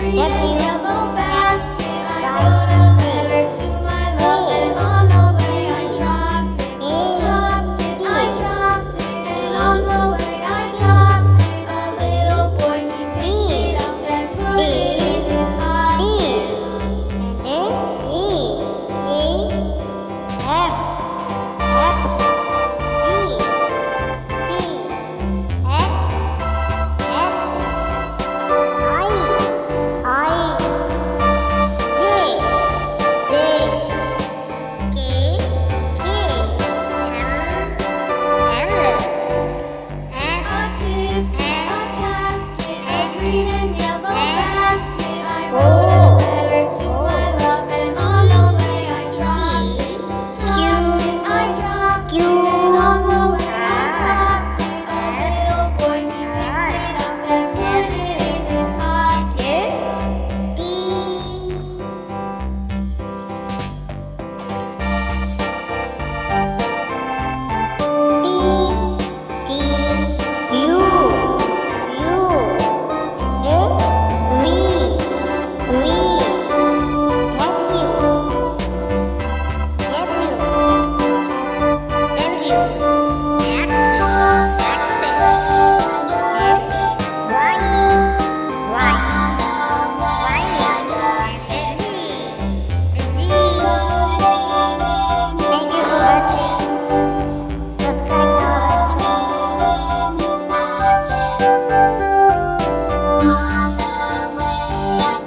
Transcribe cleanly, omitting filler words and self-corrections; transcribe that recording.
reading yellow basket. I wrote a letter to my love, and on the way I dropped it. I dropped it, and on the way I dropped it. A little boy, he picked it up and put it in his pocket. You.